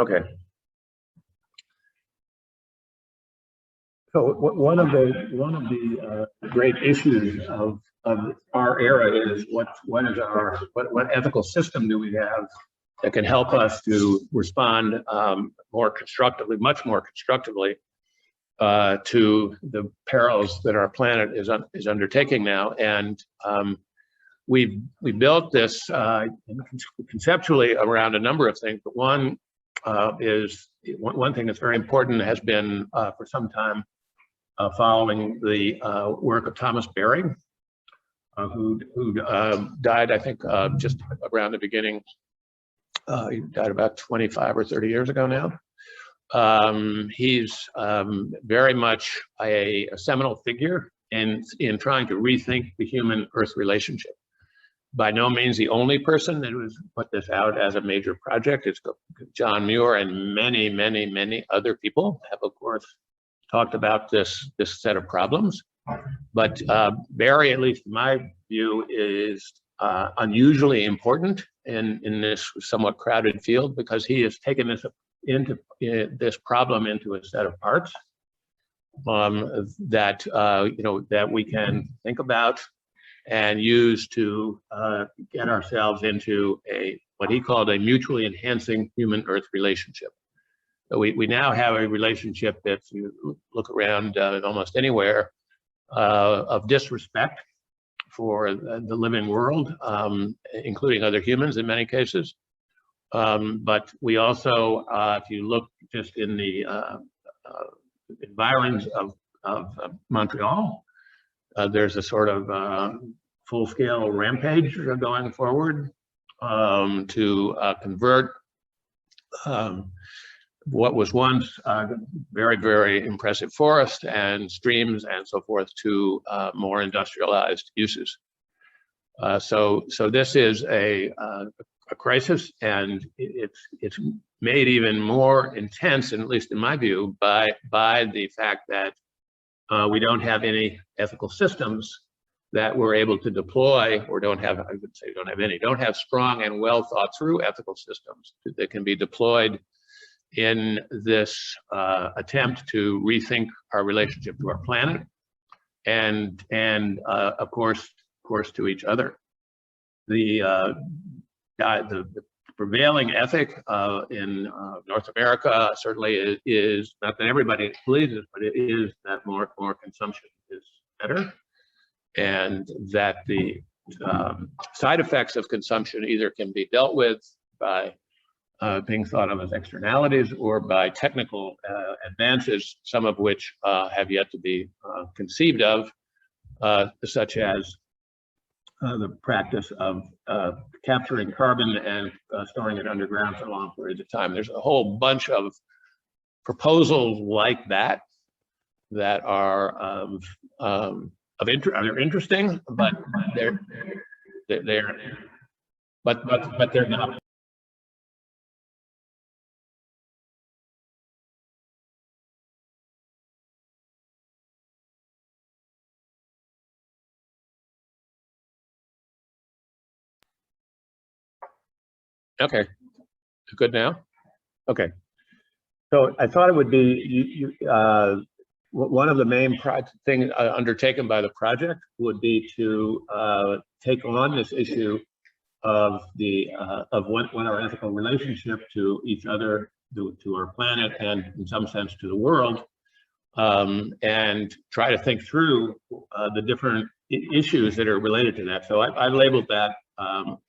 Okay. So one of the great issues of our era is what ethical system do we have that can help us to respond more constructively, much more constructively, to the perils that our planet is undertaking now. And we built this conceptually around a number of things, but one thing that's very important has been for some time following the work of Thomas Berry, who died, I think, just around the beginning. He died about 25 or 30 years ago now. He's very much a seminal figure in trying to rethink the human-Earth relationship. By no means the only person that was put this out as a major project. It's John Muir and many, many, many other people have, of course, talked about this set of problems. But Barry, at least in my view, is unusually important in this somewhat crowded field because he has taken this problem into a set of parts that we can think about and use to get ourselves into what he called a mutually enhancing human-Earth relationship. So we now have a relationship that, if you look around almost anywhere, of disrespect for the living world, including other humans in many cases. But we also, if you look just in the environs of Montreal, there's a sort of full-scale rampage going forward to convert what was once very, very impressive forest and streams and so forth to more industrialized uses. So this is a crisis, and it's made even more intense, and at least in my view, by the fact that we don't have any ethical systems that we're able to deploy, or don't have strong and well thought through ethical systems that can be deployed in this attempt to rethink our relationship to our planet and of course to each other. The prevailing ethic in North America certainly is not that everybody pleases, but it is that more consumption is better, and that the side effects of consumption either can be dealt with by being thought of as externalities or by technical advances, some of which have yet to be conceived of, such as the practice of capturing carbon and storing it underground for long periods of time. There's a whole bunch of proposals like that that are they're interesting, but they're not. Okay, good now? Okay. So I thought it would be, one of the main things undertaken by the project would be to take on this issue of what our ethical relationship to each other, to our planet, and in some sense to the world, and try to think through the different issues that are related to that. So I labeled that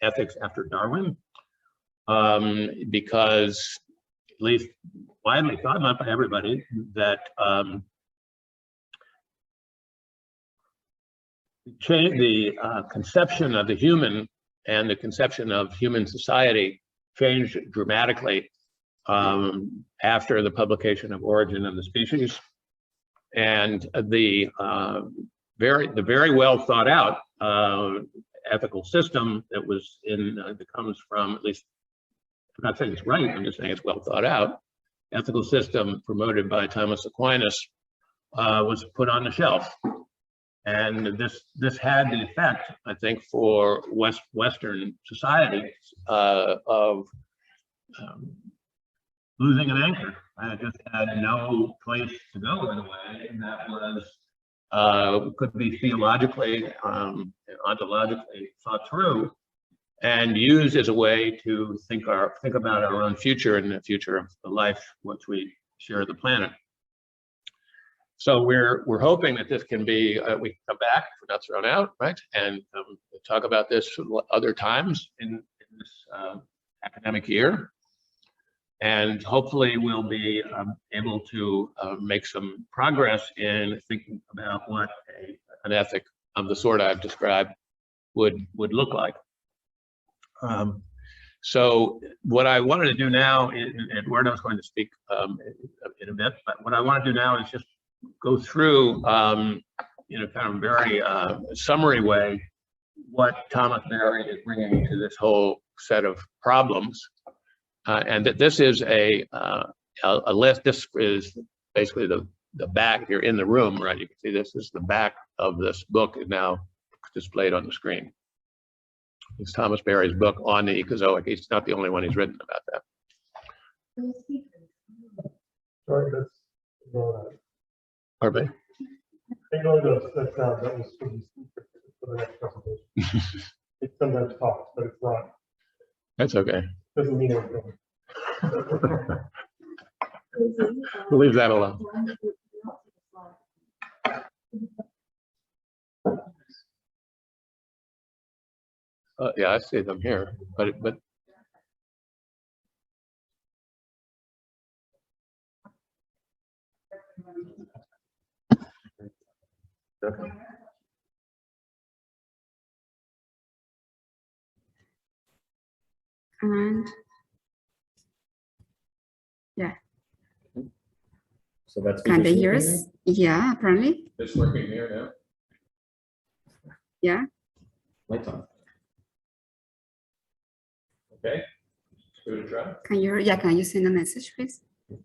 ethics after Darwin. Because, at least widely thought about by everybody, that the conception of the human and the conception of human society changed dramatically after the publication of Origin of the Species, and the very well thought out ethical system that was that comes from, at least, I'm not saying it's right, I'm just saying it's well thought out, ethical system promoted by Thomas Aquinas was put on the shelf. And this had the effect, I think, for Western society of losing an anchor. I just had no place to go in a way, and that was could be theologically, ontologically thought through, and used as a way to think about our own future and the future of the life once we share the planet. So we're hoping that this can be we can come back if we're not thrown out, right, and talk about this other times in this academic year, and hopefully we'll be able to make some progress in thinking about what an ethic of the sort I've described would look like. So what I wanted to do now, Eduardo's going to speak in a bit, but what I want to do now is just go through, in a kind of very summary way, what Thomas Berry is bringing to this whole set of problems, and that this is a list. This is basically the back. You're in the room, right? You can see this is the back of this book is now displayed on the screen. It's Thomas Berry's book on the Ecozoic. He's not the only one who's written about that. Sorry, that's Pardon me? ignore those. That was for the next presentation. It sometimes talks, but it's not. That's okay. Doesn't mean anything. We'll leave that alone. Yeah, I see them here, but okay. And yeah. So that's Can they hear us? Yeah, apparently. It's working here now. Yeah. lights on. Okay. Give it a try. Can you send a message, please? Yeah,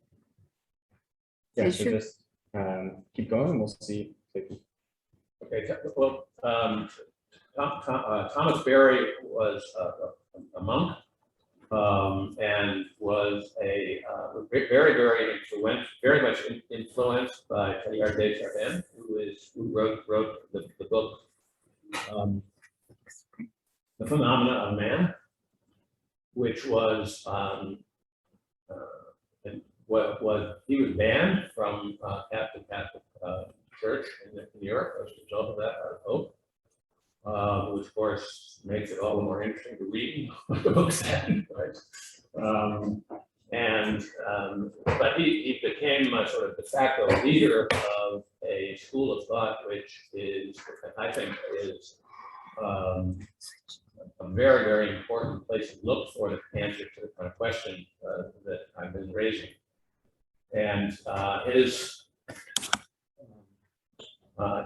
They so should. just keep going and we'll see. Okay. Well, Thomas Berry was a monk, and was a very much influenced by Teilhard de Chardin, who wrote the book The Phenomena of Man, which was what he was banned from Catholic Church in Europe as a result of that by the Pope, which of course makes it all the more interesting to read what the book said, right? But he became a sort of de facto leader of a school of thought, which is, I think, is a very, very important place to look for the answer to the kind of question that I've been raising. And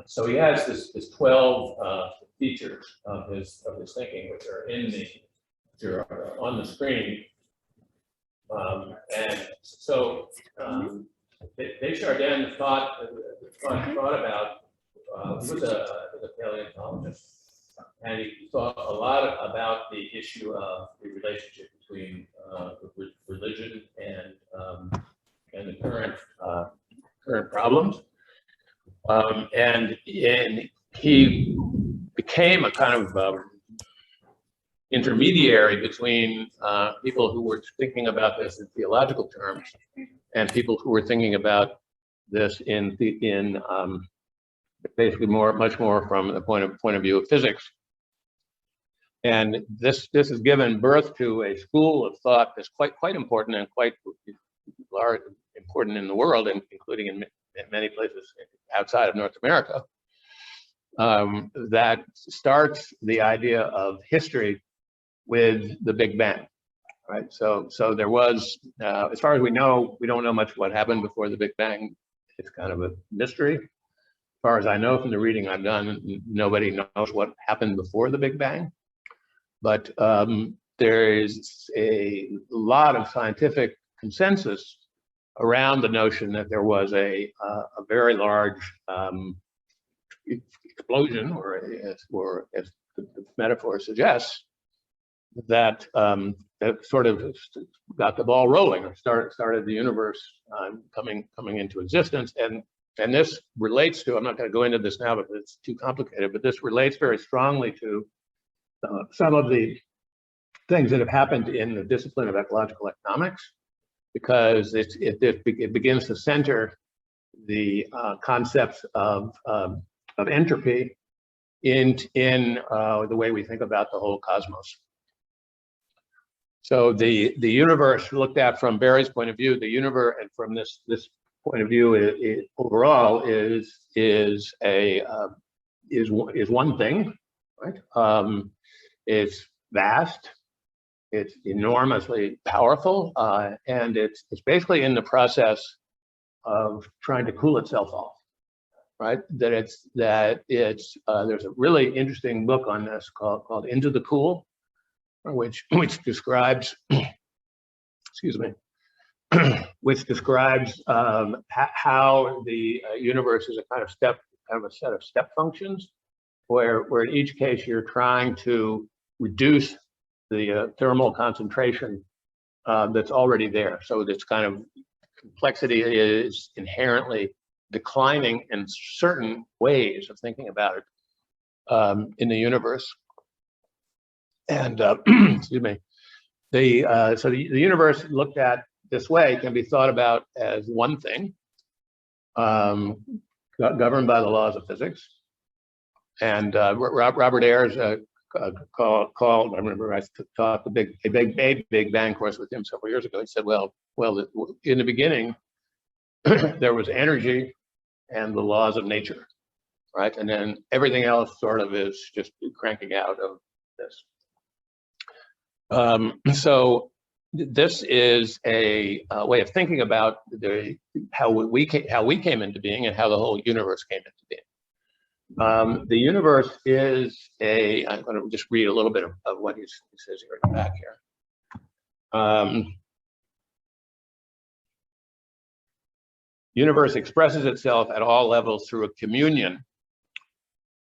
so he has this 12 features of his thinking, which are on the screen. And so Desjardins thought about, he was a paleontologist, and he thought a lot about the issue of the relationship between religion and the current problems. And he became a kind of intermediary between people who were thinking about this in theological terms and people who were thinking about this in basically much more from the point of view of physics. And this has given birth to a school of thought that's quite important and quite large, important in the world, and including in many places outside of North America, that starts the idea of history with the Big Bang, right? So there was, as far as we know, we don't know much what happened before the Big Bang. It's kind of a mystery. As far as I know from the reading I've done, nobody knows what happened before the Big Bang. But there is a lot of scientific consensus around the notion that there was a very large explosion, or as the metaphor suggests, that that sort of got the ball rolling, or started the universe coming into existence. And this relates to, I'm not going to go into this now because it's too complicated, but this relates very strongly to some of the things that have happened in the discipline of ecological economics, because it begins to center the concepts of entropy in the way we think about the whole cosmos. So the universe, looked at from Barry's point of view, the universe, and from this point of view, overall is one thing, right? It's vast, it's enormously powerful, and it's basically in the process of trying to cool itself off, right? There's a really interesting book on this called Into the Cool, which describes, excuse me, which describes how the universe is a kind of a set of step functions, where in each case you're trying to reduce the thermal concentration that's already there. So this kind of complexity is inherently declining in certain ways of thinking about it in the universe. And excuse me, so the universe looked at this way can be thought about as one thing, governed by the laws of physics. And Robert Ayres called, I remember I taught a big bang course with him several years ago. He said, well, in the beginning, there was energy and the laws of nature, right? And then everything else sort of is just cranking out of this. So this is a way of thinking about how we came into being and how the whole universe came into being. The universe is I'm going to just read a little bit of what he says here in the back here. Universe expresses itself at all levels through a communion,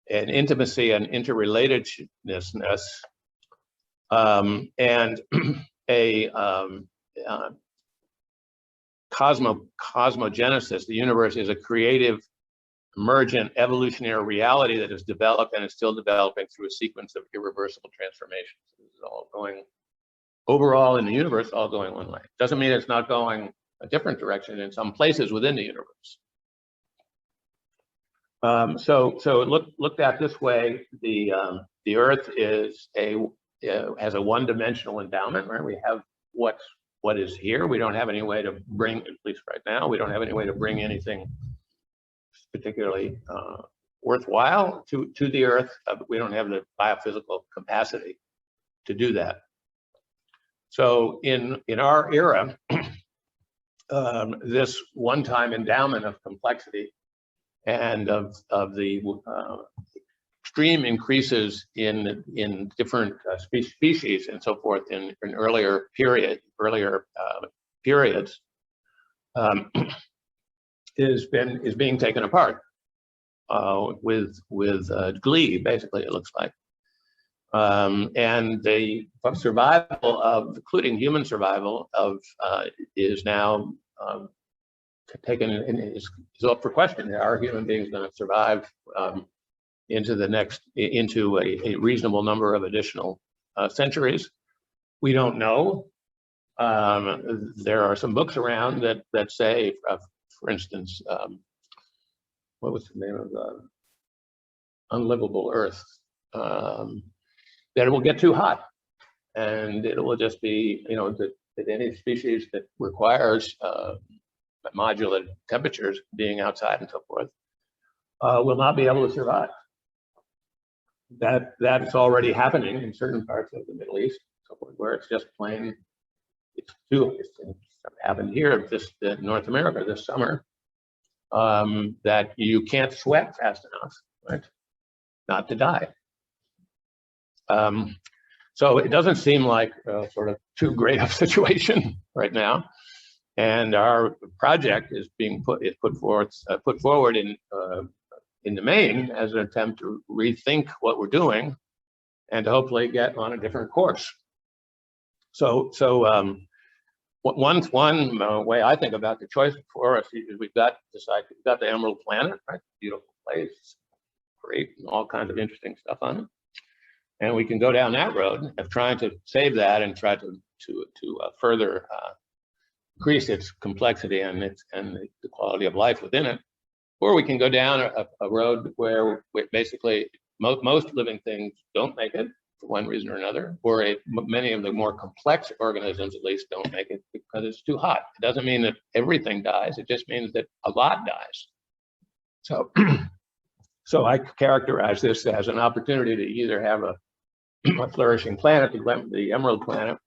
an intimacy, and interrelatedness, and a cosmogenesis. The universe is a creative, emergent, evolutionary reality that is developed and is still developing through a sequence of irreversible transformations. This is all going, overall in the universe, all going one way. Doesn't mean it's not going a different direction in some places within the universe. So looked at this way, the Earth is has a one-dimensional endowment, right? We have what is here. We don't have any way to bring, at least right now, we don't have any way to bring anything particularly worthwhile to the Earth. But we don't have the biophysical capacity to do that. So in our era, this one-time endowment of complexity and of the extreme increases in different species and so forth in earlier periods is being taken apart with glee, basically, it looks like. And the survival of, including human survival of, is now taken is up for question. Are human beings going to survive into a reasonable number of additional centuries? We don't know. There are some books around that say, for instance, what was the name of the Unlivable Earth? That it will get too hot, and it will just be, that any species that requires modular temperatures, being outside and so forth, will not be able to survive. That's already happening in certain parts of the Middle East, so forth, where it's just plain, it's happened here, North America this summer, that you can't sweat fast enough, right, not to die. So it doesn't seem like sort of too great of a situation right now, and our project is being put forward in the main as an attempt to rethink what we're doing and to hopefully get on a different course. One way I think about the choice for us is we've got the Emerald Planet, right? Beautiful place, great, and all kinds of interesting stuff on it. And we can go down that road of trying to save that and try to further increase its complexity and the quality of life within it. Or we can go down a road where basically most living things don't make it for one reason or another, or many of the more complex organisms at least don't make it because it's too hot. It doesn't mean that everything dies. It just means that a lot dies. So, so I characterize this as an opportunity to either have a flourishing planet, the Emerald Planet,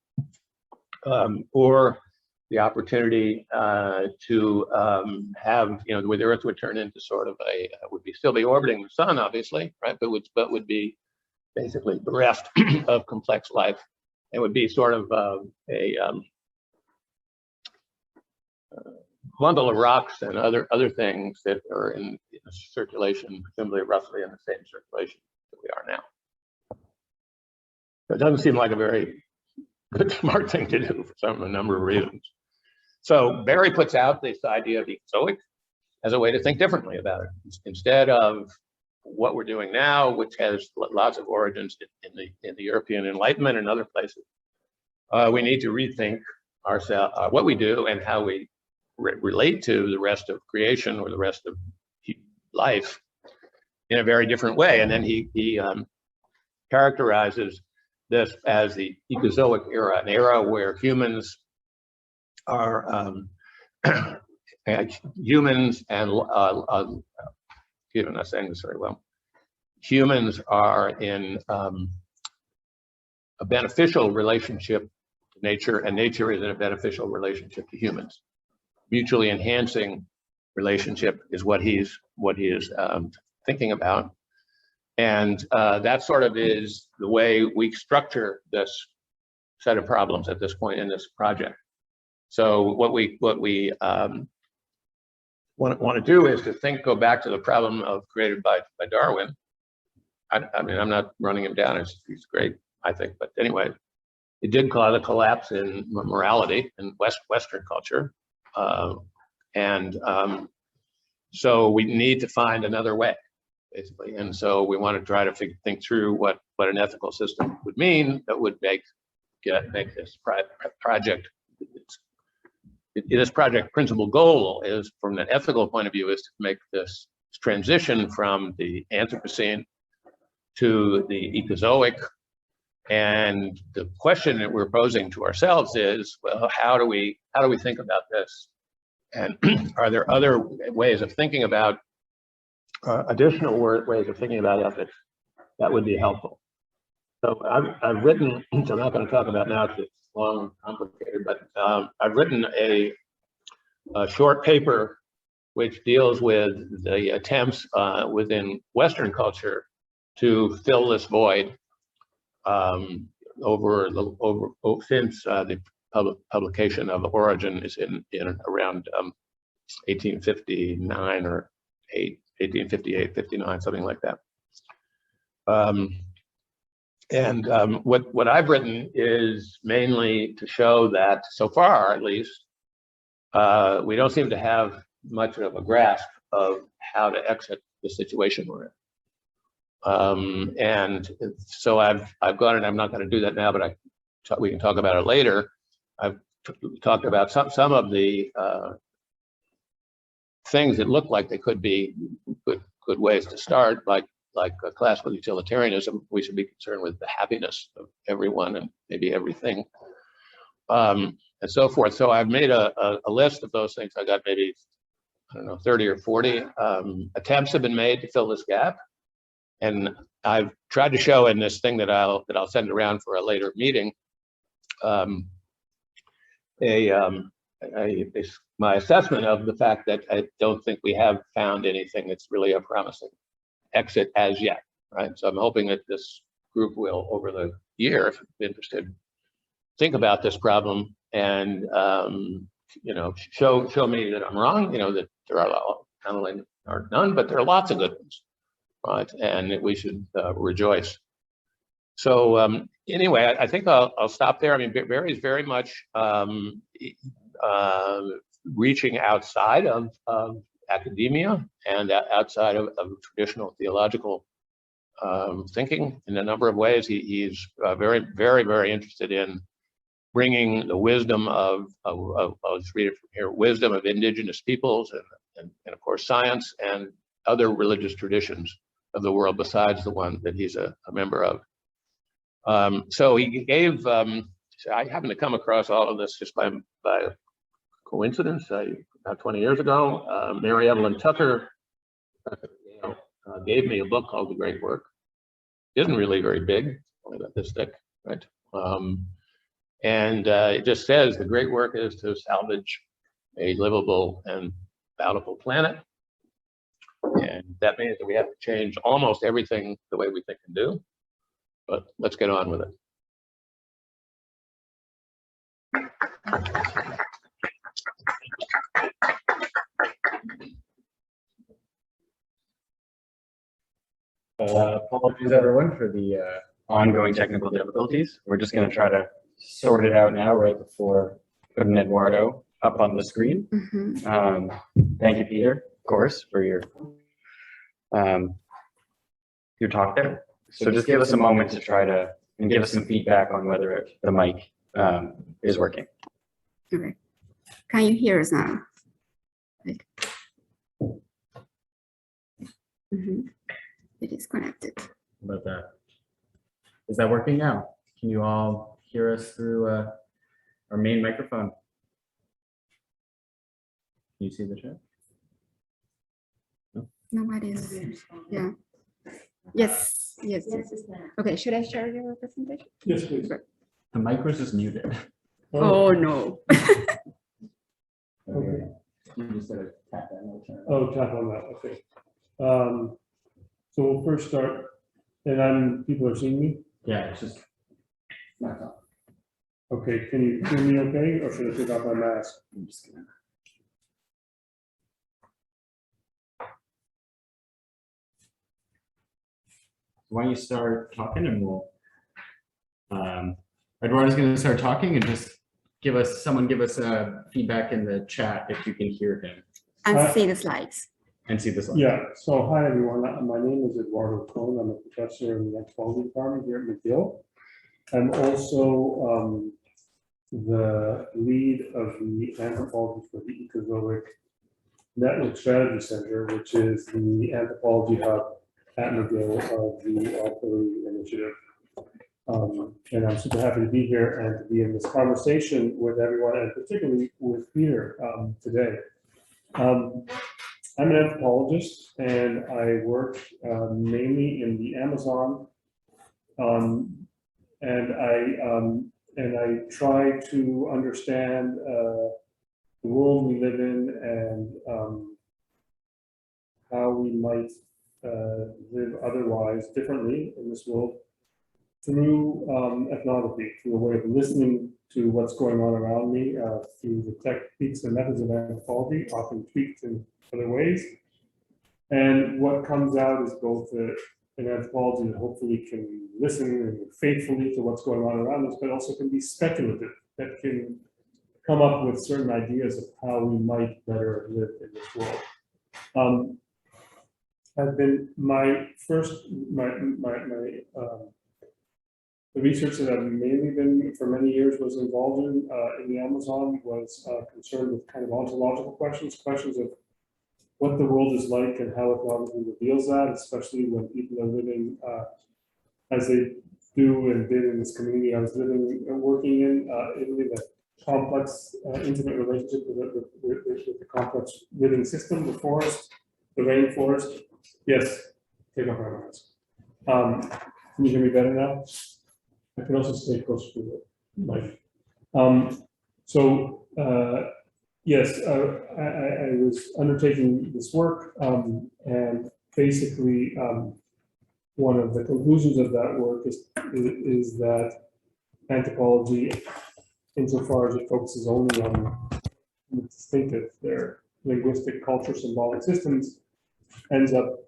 or the opportunity to have, where the Earth would turn into sort of still be orbiting the sun, obviously, right? But would be basically bereft of complex life. It would be sort of a bundle of rocks and other things that are in circulation, presumably roughly in the same circulation that we are now. So it doesn't seem like a very good, smart thing to do for a number of reasons. So Barry puts out this idea of Ecozoic as a way to think differently about it. Instead of what we're doing now, which has lots of origins in the European Enlightenment and other places, we need to rethink ourselves, what we do and how we relate to the rest of creation or the rest of life in a very different way. And then he characterizes this as the Ecozoic era, an era where humans are humans and I'm not saying this very well. Humans are in a beneficial relationship to nature, and nature is in a beneficial relationship to humans. Mutually enhancing relationship is what he is thinking about, and that sort of is the way we structure this set of problems at this point in this project. So what we want to do is to go back to the problem created by Darwin. I mean, I'm not running him down. He's great, I think. But anyway, it did cause a collapse in morality in Western culture. So we need to find another way, basically. And so we want to try to think through what an ethical system would mean that would make this project. This project principal goal is, from an ethical point of view, is to make this transition from the Anthropocene to the Ecozoic. And the question that we're posing to ourselves is, well, how do we think about this? And are there other ways of thinking about, additional ways of thinking about ethics that would be helpful? So I've written, which I'm not going to talk about now because it's long and complicated, but I've written a short paper which deals with the attempts within Western culture to fill this void since the publication of Origin is in around 1859 or 1858, 59, something like that. What I've written is mainly to show that, so far at least, we don't seem to have much of a grasp of how to exit the situation we're in. And so I've gone, and I'm not going to do that now, but we can talk about it later. I've talked about some of the things that look like they could be good ways to start, like classical utilitarianism. We should be concerned with the happiness of everyone and maybe everything, and so forth. So I've made a list of those things. I got maybe, I don't know, 30 or 40 attempts have been made to fill this gap. And I've tried to show in this thing that I'll send around for a later meeting, my assessment of the fact that I don't think we have found anything that's really a promising exit as yet, right? So I'm hoping that this group will, over the year, if you're interested, think about this problem and show me that I'm wrong. That there are not only are none, but there are lots of good ones, right? And that we should rejoice. So anyway, I think I'll stop there. I mean, Barry's very much reaching outside of academia and outside of traditional theological thinking in a number of ways. He's very interested in bringing the wisdom of I'll just read it from here, wisdom of indigenous peoples and of course science and other religious traditions of the world besides the one that he's a member of. So he gave, I happened to come across all of this just by coincidence. About 20 years ago, Mary Evelyn Tucker gave me a book called The Great Work. It isn't really very big, only about this thick, right? And it just says the great work is to salvage a livable and bountiful planet. And that means that we have to change almost everything the way we think and do. But let's get on with it. Apologies everyone for the ongoing technical difficulties. We're just going to try to sort it out now right before putting Eduardo up on the screen. Thank you, Peter, of course, for your talk there. So just give us a moment to try to and give us some feedback on whether the mic is working. Okay. Can you hear us now? Like, It is connected. How about that? Is that working now? Can you all hear us through our main microphone? Can you see the chat? No? Nobody is there. Yeah. Yes. Okay, should I share your presentation? Yes, please. The mic was just muted. Oh no. Okay. You just gotta tap that and turn it on. Oh, tap on that, okay. So we'll first start, and people are seeing me? Yeah, it's just. Not on. Okay, can you hear me okay, or should I take off my mask? I'm just gonna. Why don't you start talking and we'll. Eduardo's going to start talking and just give us feedback in the chat if you can hear him And see the slides. and see this one. Yeah, so hi everyone, my name is Eduardo Kohn. I'm a professor in the Anthropology Department here at McGill. I'm also the lead of the anthropology for the Ecozoic Network Strategy Center, which is the anthropology hub at McGill of the Auxiliary Initiative. And I'm super happy to be here and to be in this conversation with everyone, and particularly with Peter today. I'm an anthropologist, and I work mainly in the Amazon, and I try to understand the world we live in and how we might live otherwise differently in this world through ethnography, through a way of listening to what's going on around me, through the techniques and methods of anthropology, often tweaked in other ways. And what comes out is both an anthropology that hopefully can listen faithfully to what's going on around us, but also can be speculative, that can come up with certain ideas of how we might better live in this world. I've been the research that I've mainly been for many years was involved in the Amazon was concerned with kind of ontological questions of what the world is like and how ethnography reveals that, especially when people are living as they do and did in this community I was living and working in the complex, intimate relationship with the complex living system, the forest, the rainforest. Yes, take off my mask. Can you hear me better now? I can also stay closer to the mic. Yes, I was undertaking this work, and basically one of the conclusions of that work is that anthropology, insofar as it focuses only on the distinctive, their linguistic, culture, symbolic systems, ends up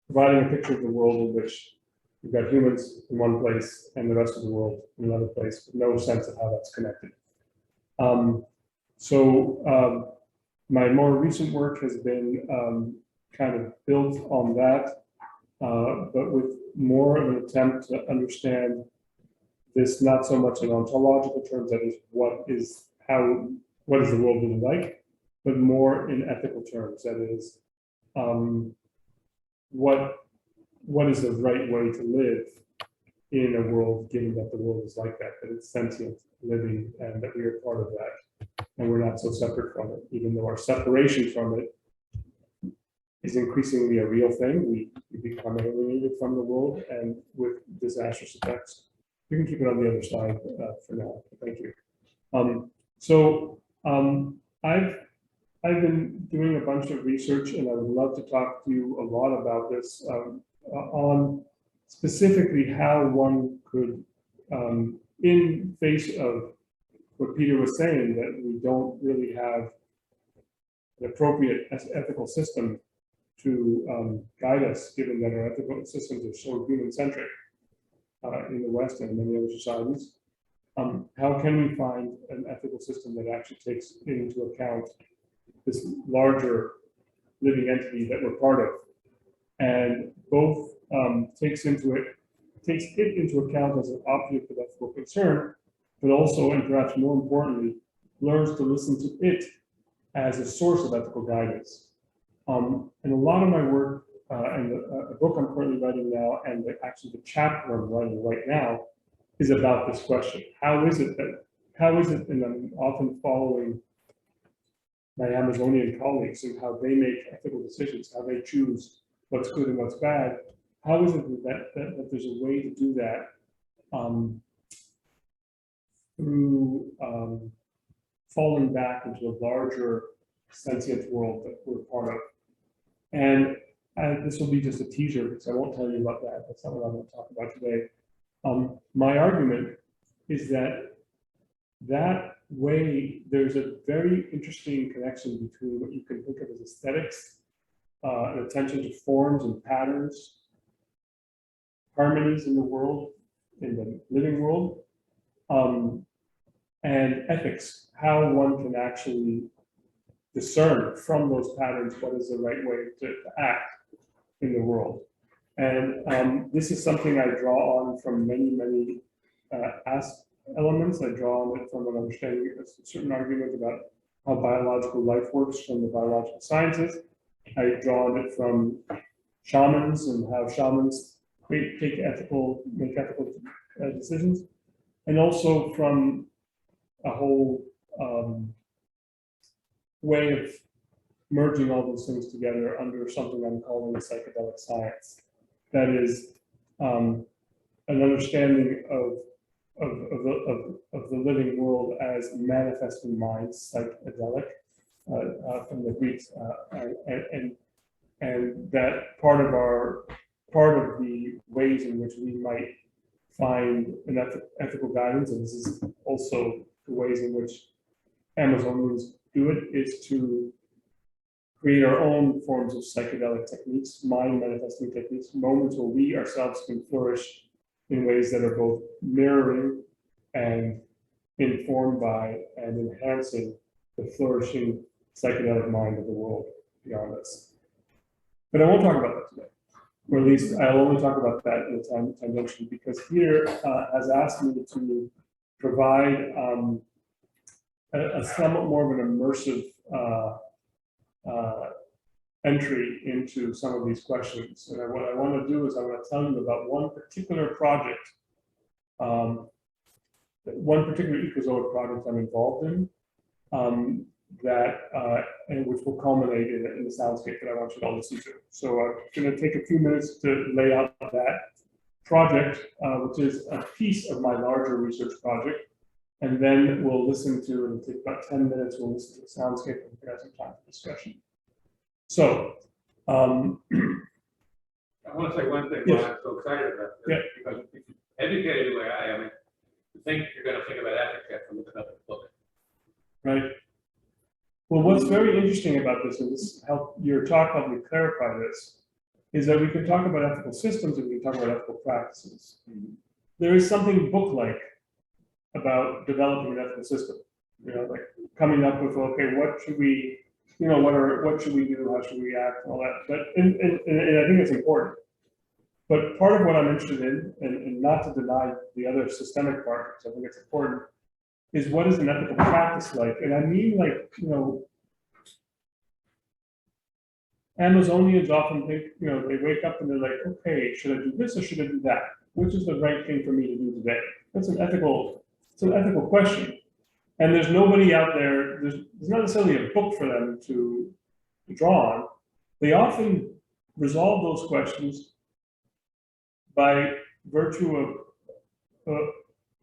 providing a picture of the world in which You've got humans in one place and the rest of the world in another place, with no sense of how that's connected. My more recent work has been kind of built on that, but with more of an attempt to understand this not so much in ontological terms, that is, what is the world really like, but more in ethical terms, that is, what is the right way to live in a world, given that the world is like that it's sentient, living, and that we are part of that, and we're not so separate from it, even though our separation from it is increasingly a real thing. We become alienated from the world, and with disastrous effects. You can keep it on the other side for now. Thank you. I've been doing a bunch of research, and I would love to talk to you a lot about this, on specifically how one could, in face of what Peter was saying, that we don't really have an appropriate ethical system to guide us, given that our ethical systems are so human-centric in the West and many other societies. How can we find an ethical system that actually takes into account this larger living entity that we're part of, and both takes it into account as an object of ethical concern, but also, and perhaps more importantly, learns to listen to it as a source of ethical guidance. And a lot of my work, and a book I'm currently writing now, and actually the chapter I'm writing right now, is about this question. How is it, and I'm often following my Amazonian colleagues and how they make ethical decisions, how they choose what's good and what's bad. How is it that there's a way to do that through falling back into a larger sentient world that we're part of? And this will be just a teaser, because I won't tell you about that. That's not what I'm going to talk about today. My argument is that way, there's a very interesting connection between what you can think of as aesthetics, an attention to forms and patterns, harmonies in the world, in the living world, and ethics, how one can actually discern from those patterns what is the right way to act in the world. And this is something I draw on from many elements. I draw on it from an understanding of a certain argument about how biological life works from the biological sciences. I draw on it from shamans and how shamans make ethical decisions, and also from a whole way of merging all those things together under something I'm calling a psychedelic science. That is an understanding of the living world as manifesting minds, psychedelic, from the Greeks, and that part of the ways in which we might find an ethical guidance, and this is also the ways in which Amazonians do it, is to create our own forms of psychedelic techniques, mind manifesting techniques, moments where we ourselves can flourish in ways that are both mirroring and informed by and enhancing the flourishing psychedelic mind of the world beyond us. But I won't talk about that today, or at least I'll only talk about that in the tangentially, because Peter has asked me to provide a somewhat more of an immersive entry into some of these questions. And what I want to do is I want to tell you about one particular project, one particular ecozoic project I'm involved in, and which will culminate in the soundscape that I want you to all listen to. So I'm going to take a few minutes to lay out that project, which is a piece of my larger research project. And then we'll listen to, it'll take about 10 minutes, we'll listen to the soundscape and we'll have some time for discussion. So, I want to say one thing why I'm so excited about this, because if you're educated the way I am, you think you're going to think about ethics, you have to look up the book. right. Well, what's very interesting about this, and this your talk helped me clarify this, is that we can talk about ethical systems and we can talk about ethical practices. There is something book-like about developing an ethical system, like coming up with, okay, what should we, what should we do, how should we act, all that. But and I think it's important. But part of what I'm interested in, and not to deny the other systemic part, because I think it's important, is what is an ethical practice like? And I mean, like, Amazonians often think, they wake up and they're like, okay, should I do this or should I do that? Which is the right thing for me to do today? That's an ethical question. And there's nobody out there, there's not necessarily a book for them to draw on. They often resolve those questions by virtue of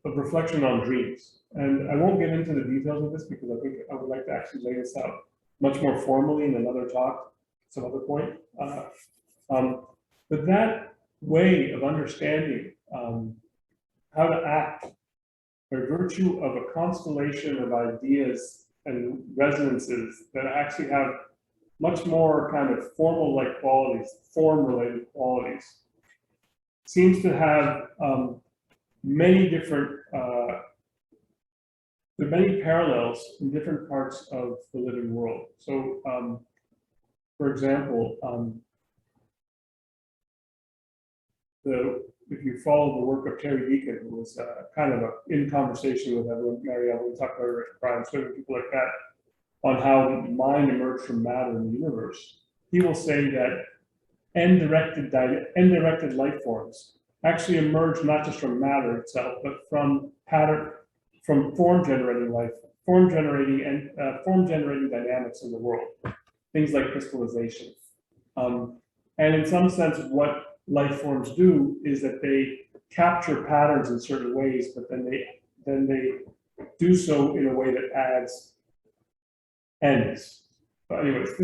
reflection on dreams. And I won't get into the details of this because I think I would like to actually lay this out much more formally in another talk, some other point. But that way of understanding how to act by virtue of a constellation of ideas and resonances that actually have much more kind of formal-like qualities, form-related qualities, seems to have many different, there are many parallels in different parts of the living world. So, for example, if you follow the work of Terry Deacon, who was kind of in conversation with everyone, Mary Ellen Tucker, Brian Swinton, people like that, on how mind emerged from matter in the universe, he will say that end-directed life forms actually emerge not just from matter itself, but from form-generating life, form-generating dynamics in the world, things like crystallization. And in some sense, what life forms do is that they capture patterns in certain ways, but then they do so in a way that adds ends. But anyways,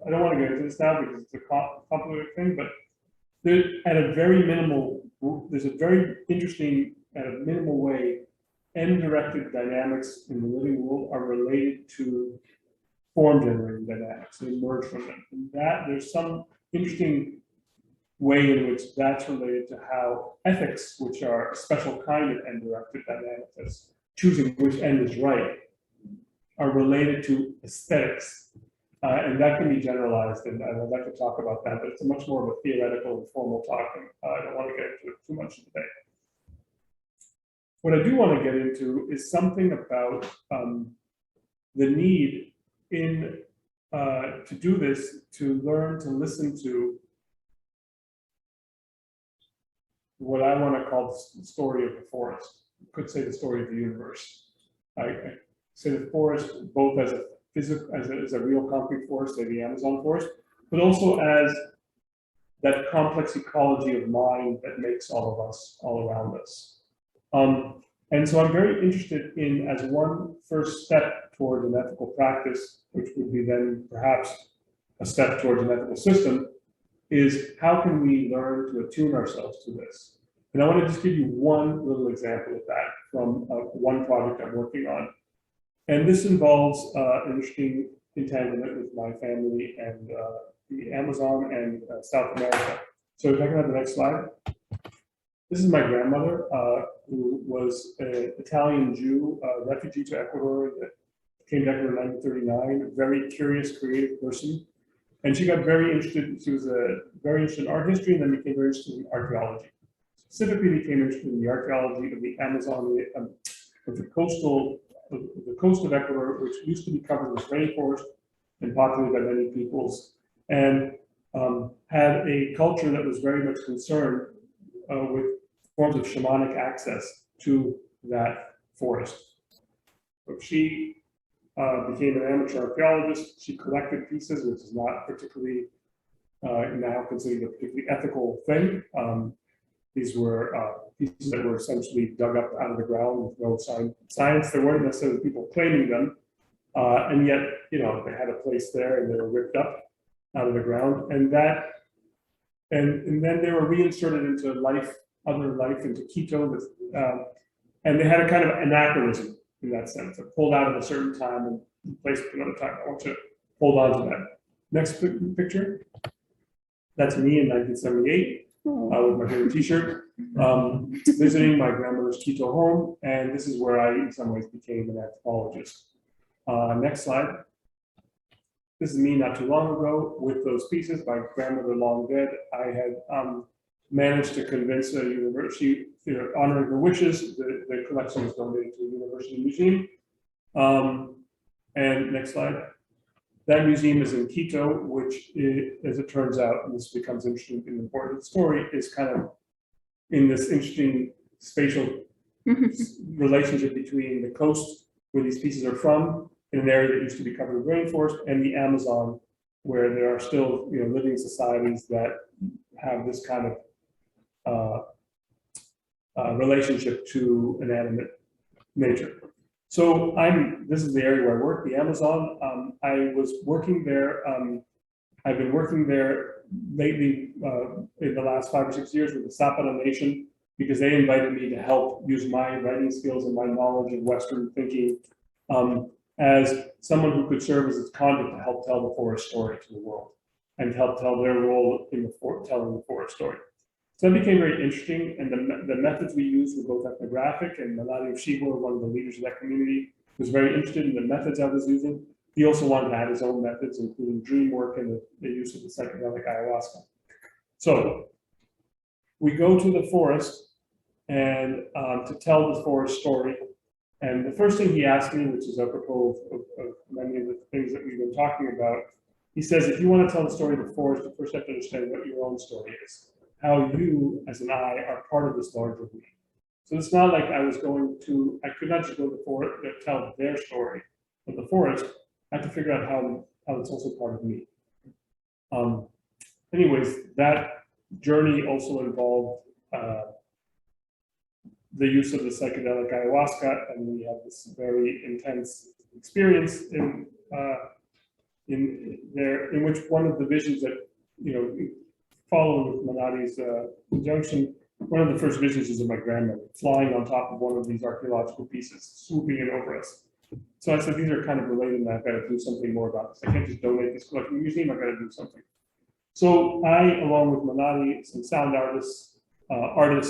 I don't want to get into this now because it's a complicated thing, but there's a very interesting, at a minimal way, end-directed dynamics in the living world are related to form-generating dynamics. They emerge from them. And there's some interesting way in which that's related to how ethics, which are a special kind of end-directed dynamics, that's choosing which end is right, are related to aesthetics. And that can be generalized, and I'd like to talk about that, but it's a much more of a theoretical and formal talk, and I don't want to get into it too much today. What I do want to get into is something about the need to do this, to learn to listen to what I want to call the story of the forest. You could say the story of the universe. I say the forest both as a real concrete forest, like the Amazon forest, but also as that complex ecology of mind that makes all of us, all around us. And so I'm very interested in, as one first step toward an ethical practice, which would be then perhaps a step towards an ethical system, is how can we learn to attune ourselves to this? And I want to just give you one little example of that from one project I'm working on. And this involves an interesting entanglement with my family and the Amazon and South America. So if I can have the next slide. This is my grandmother, who was an Italian Jew, refugee to Ecuador that came to Ecuador in 1939, a very curious, creative person. And she got very interested, she was very interested in art history and then became very interested in archaeology. Specifically became interested in the archaeology of the Amazon, of the coast of Ecuador, which used to be covered with rainforest and populated by many peoples, and had a culture that was very much concerned with forms of shamanic access to that forest. So she became an amateur archaeologist. She collected pieces, which is not particularly now considered a particularly ethical thing. These were pieces that were essentially dug up out of the ground with no science. There weren't necessarily people claiming them, and yet, they had a place there, and they were ripped up out of the ground, and then they were reinserted into other life, into Quito, and they had a kind of anachronism in that sense. They're pulled out at a certain time and replaced at another time. I want you to hold on to that. Next picture. That's me in 1978 with my favorite T-shirt, visiting my grandmother's Quito home, and this is where I, in some ways, became an anthropologist. Next slide. This is me not too long ago with those pieces. My grandmother long dead. I had managed to convince a university, honoring her wishes, the collection was donated to a university museum. And next slide. That museum is in Quito, which, as it turns out, and this becomes interesting and important story, is kind of in this interesting spatial relationship between the coast, where these pieces are from, in an area that used to be covered with rainforest, and the Amazon, where there are still living societies that have this kind of relationship to inanimate nature. So this is the area where I work, the Amazon. I was working there. I've been working there lately in the last 5 or 6 years with the Sapana Nation, because they invited me to help use my writing skills and my knowledge of Western thinking as someone who could serve as its conduit to help tell the forest story to the world and help tell their role in telling the forest story. So that became very interesting, and the methods we used were both ethnographic, and Maladi Oshibo, one of the leaders of that community, was very interested in the methods I was using. He also wanted to add his own methods, including dream work and the use of the psychedelic ayahuasca. So we go to the forest and to tell the forest story. And the first thing he asked me, which is apropos of many of the things that we've been talking about, he says, if you want to tell the story of the forest, you first have to understand what your own story is. How you, as an I, are part of this larger we. So it's not like I could not just go to the forest to tell their story of the forest. I had to figure out how it's also part of me. Anyways, that journey also involved the use of the psychedelic ayahuasca, and we have this very intense experience in which one of the visions that, following with Manadi's injunction, one of the first visions is of my grandmother flying on top of one of these archaeological pieces, swooping in over us. So I said, these are kind of related, and I've got to do something more about this. I can't just donate this collection to the museum, I've got to do something. So I, along with Manadi, some sound artists,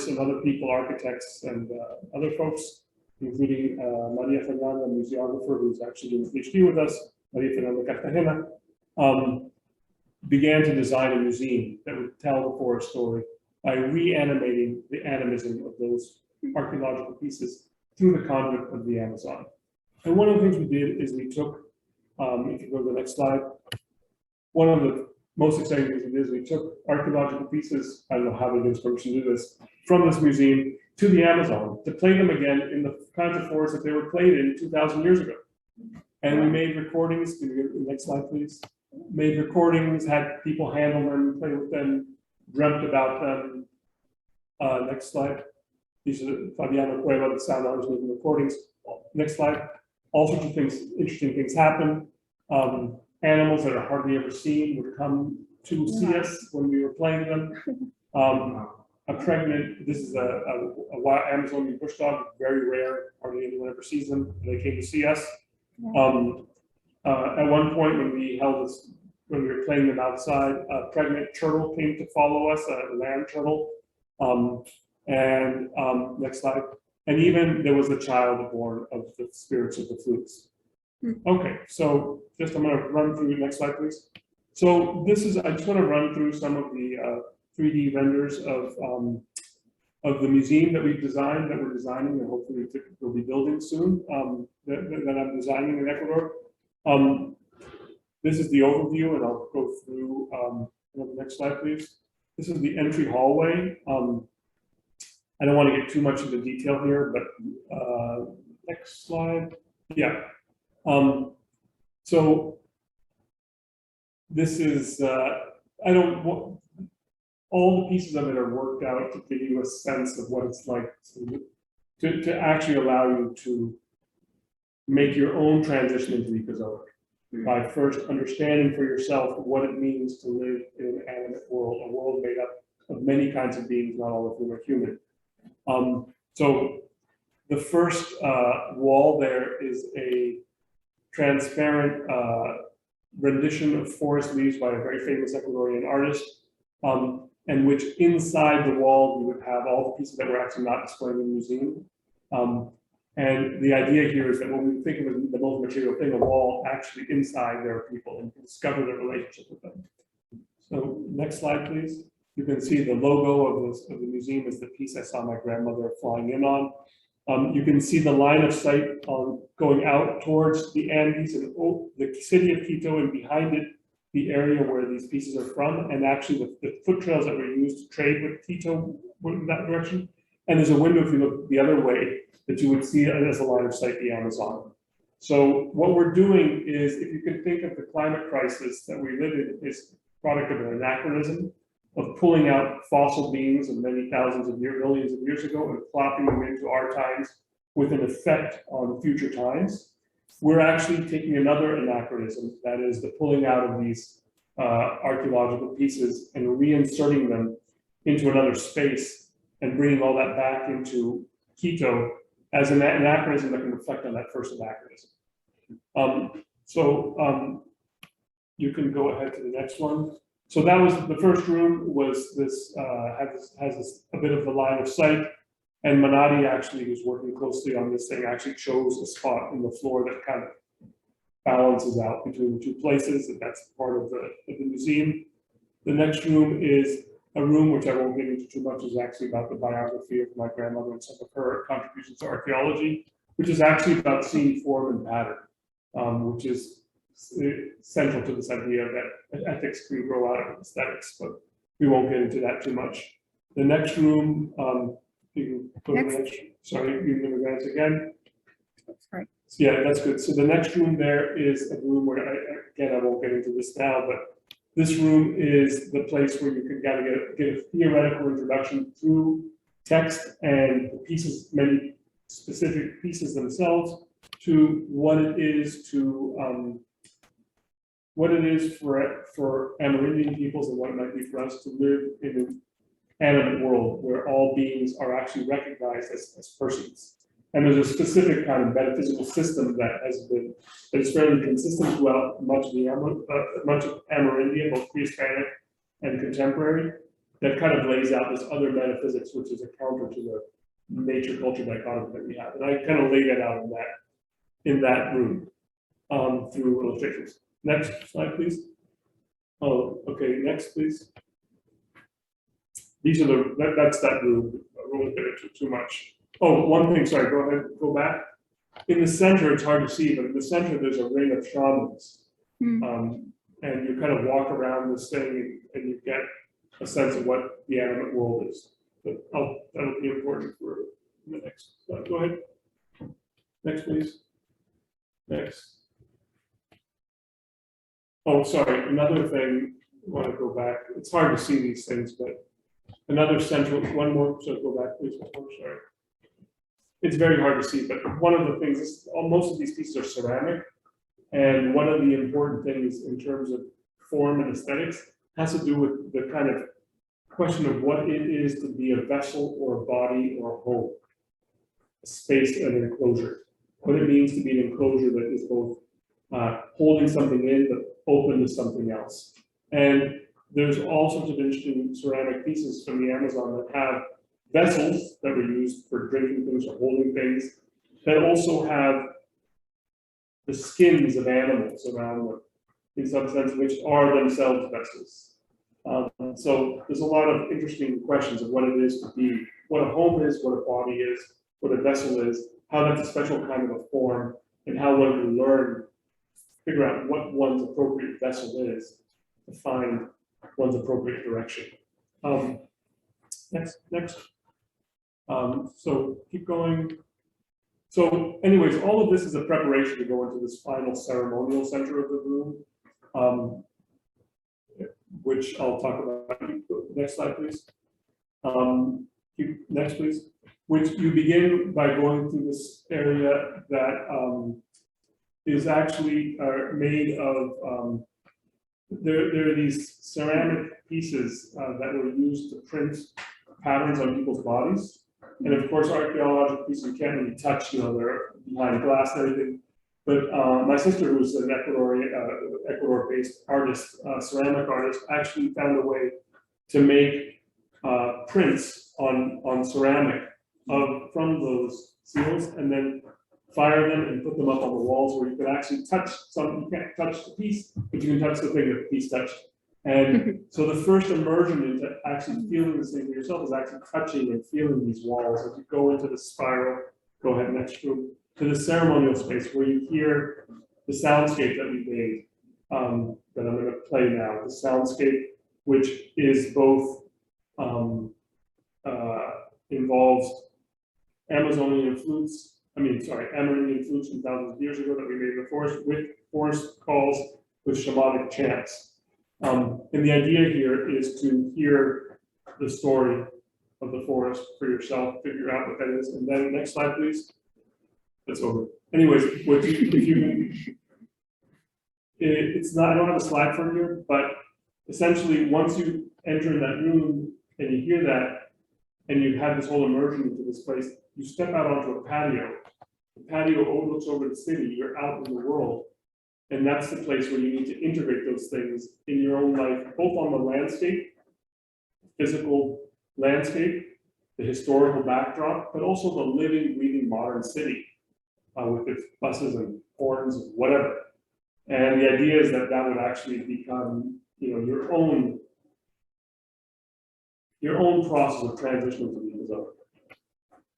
and other people, architects, and other folks, including Maria Fernanda, a museographer who's actually doing a PhD with us, Maria Fernanda Cartagena, began to design a museum that would tell the forest story by reanimating the animism of those archaeological pieces through the conduit of the Amazon. And one of the things we did is we took, if you go to the next slide, one of the most exciting things we did is we took archaeological pieces, I don't know how they gave us permission to do this, from this museum to the Amazon to play them again in the kinds of forests that they were played in 2,000 years ago. And we made recordings. Can we get the next slide, please? Made recordings, had people handle them, play with them, dreamt about them. Next slide. These are Fabiano Cueva, the sound artist, making recordings. Next slide. All sorts of things, interesting things happen. Animals that are hardly ever seen would come to see us when we were playing them. This is a wild Amazonian bush dog, very rare, hardly anyone ever sees them. They came to see us. At one point when we were playing them outside, a pregnant turtle came to follow us, a land turtle. Next slide. And even there was a child born of the spirits of the flutes. Okay, so I'm going to run through, next slide, please. So I just want to run through some of the 3D renders of the museum that we've designed, that we're designing, and hopefully we'll be building soon, that I'm designing in Ecuador. This is the overview, and I'll go through, the next slide, please. This is the entry hallway. I don't want to get too much into detail here, but next slide. Yeah. So this is, all the pieces of it are worked out to give you a sense of what it's like to actually allow you to make your own transition into the Ecozoic by first understanding for yourself what it means to live in an animate world, a world made up of many kinds of beings, not all of whom are human. So the first wall there is a transparent rendition of forest leaves by a very famous Ecuadorian artist. and which inside the wall you would have all the pieces that were actually not displayed in the museum. And the idea here is that when we think of the most material thing, a wall, actually inside there are people and you can discover their relationship with them. So next slide, please. You can see the logo of the museum is the piece I saw my grandmother flying in on. You can see the line of sight going out towards the Andes and the city of Quito, and behind it, the area where these pieces are from, and actually the foot trails that were used to trade with Quito went in that direction. And there's a window, if you look the other way, that you would see as a line of sight the Amazon. So what we're doing is, if you can think of the climate crisis that we live in, is product of an anachronism of pulling out fossil beings of many thousands of years, millions of years ago, and plopping them into our times with an effect on future times. We're actually taking another anachronism, that is the pulling out of these archaeological pieces and reinserting them into another space and bringing all that back into Quito as an anachronism that can reflect on that first anachronism. You can go ahead to the next one. So that was the first room, was this, has this, a bit of the line of sight. And Manati actually, who's working closely on this thing, actually chose a spot in the floor that kind of balances out between the two places, and that's part of the museum. The next room is a room which I won't get into too much, is actually about the biography of my grandmother and some of her contributions to archaeology, which is actually about seeing form and pattern, which is central to this idea that ethics can grow out of aesthetics, but we won't get into that too much. The next room, you can go to the next, sorry, you can advance again. Sorry. Yeah, that's good. So the next room there is a room where, again, I won't get into this now, but this room is the place where you can get a theoretical introduction through text and the pieces, many specific pieces themselves, to what it is to for Amerindian peoples and what it might be for us to live in an animate world where all beings are actually recognized as persons. And there's a specific kind of metaphysical system that is fairly consistent throughout much of Amerindia, both pre-Hispanic and contemporary, that kind of lays out this other metaphysics, which is a counter to the nature-culture dichotomy that we have. And I kind of lay that out in that room through illustrations. Next slide, please. Oh, okay, next, please. These are that's that room. I won't get into too much. Oh, one thing, sorry, go ahead, go back. In the center, it's hard to see, but in the center, there's a ring of shamans. And you kind of walk around this thing and you get a sense of what the animate world is. But that'll be important for the next slide. Go ahead. Next, please. Next. Oh, sorry, another thing, I want to go back. It's hard to see these things, but another central, one more, so go back, please. Oh, sorry. It's very hard to see, but one of the things is most of these pieces are ceramic. And one of the important things in terms of form and aesthetics has to do with the kind of question of what it is to be a vessel or a body or a home, a space and an enclosure. What it means to be an enclosure that is both holding something in, but open to something else. And there's all sorts of interesting ceramic pieces from the Amazon that have vessels that were used for drinking things or holding things, that also have the skins of animals around them, in some sense, which are themselves vessels. So there's a lot of interesting questions of what it is to be, what a home is, what a body is, what a vessel is, how that's a special kind of a form, and how one can learn, figure out what one's appropriate vessel is to find one's appropriate direction. Next. So keep going. So anyways, all of this is a preparation to go into this final ceremonial center of the room, which I'll talk about. Next slide, please. Next, please. Which you begin by going through this area that is actually made of, there are these ceramic pieces that were used to print patterns on people's bodies. And of course, archaeological pieces you can't really touch, they're behind glass and everything. But my sister, who's an Ecuador-based artist, ceramic artist, actually found a way to make prints on ceramic from those seals, and then fire them and put them up on the walls where you could actually touch something. You can't touch the piece, but you can touch the thing that the piece touched. And so the first immersion into actually feeling this thing for yourself is actually touching and feeling these walls. As you go into the spiral, go ahead next group, to the ceremonial space where you hear the soundscape that we made, that I'm going to play now. The soundscape, which is both involves Amazonian flutes. Amerindian flutes from thousands of years ago that we made in the forest, with forest calls, with shamanic chants. And the idea here is to hear the story of the forest for yourself, figure out what that is. And then next slide, please. That's over. Anyways, it's not, I don't have a slide from here, but essentially once you enter that room and you hear that, and you have this whole immersion into this place, you step out onto a patio. The patio overlooks over the city, you're out in the world. And that's the place where you need to integrate those things in your own life, both on the landscape, physical landscape, the historical backdrop, but also the living, breathing modern city with its buses and horns and whatever. And the idea is that that would actually become, your own process of transition to the Ecozoic.